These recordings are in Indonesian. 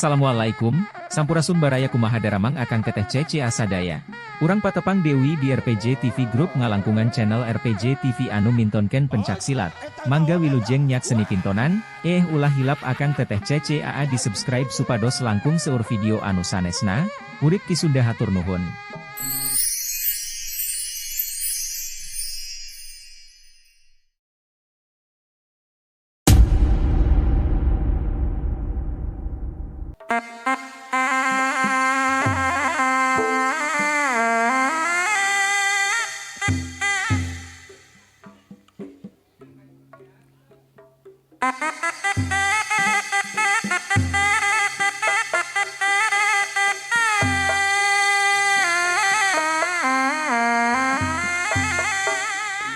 Assalamualaikum, Sampurasun Baraya kumaha daramang akan teteh Cece Asadaya. Urang patepang Dewi di RPG TV Group ngalangkungan channel RPG TV anu mintonken pencak silat. Mangga wilujeng nyak seni pintonan, ulah hilap akan teteh Cece AA di subscribe supados langkung seur video anu sanesna, urip ki Sunda hatur nuhun.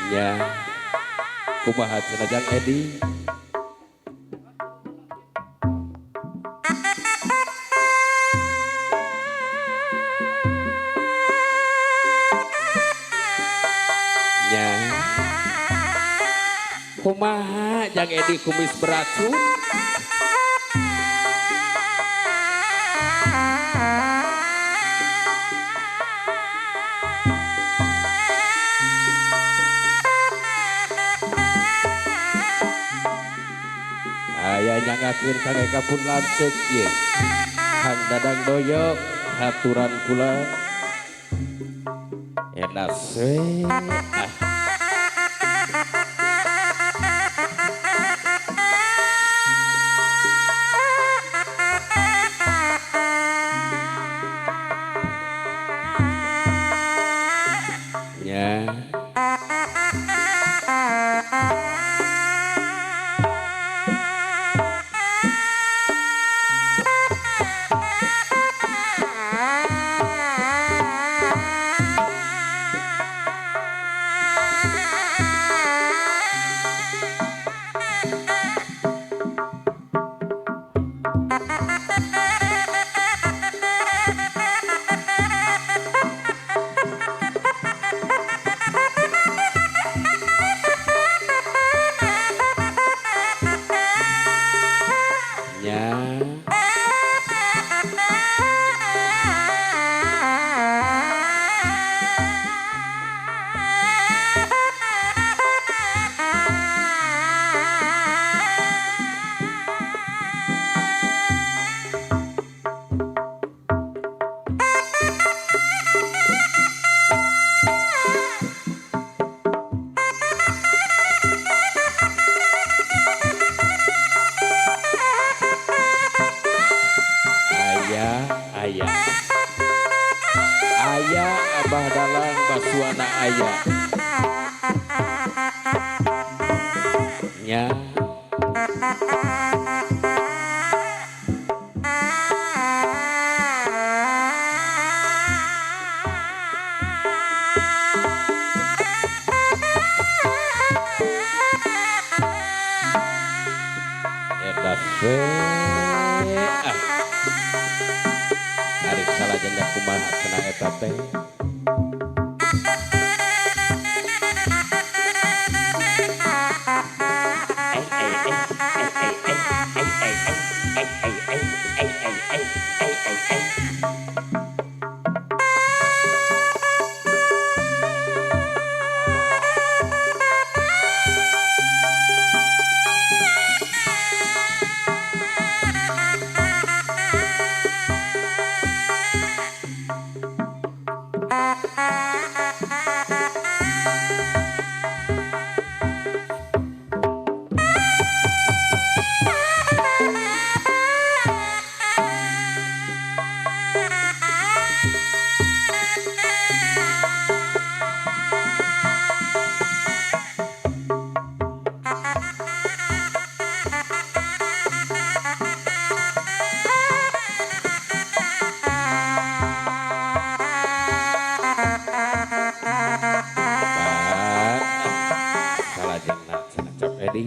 Ya, kumaha cenah Edi. Ya, kumaha Jang Edi kumis beracun. Aya nyangakeun kang eka pun lanceuk ye. Kang Dadang Doyok haturan kula. Enak we. Ya. Ayah Abah Dalang Basuana ayah. Ya. Edas we. Tarik salah jengga kumaha cenah eta teh. Salah jengna cenah Cok Edi.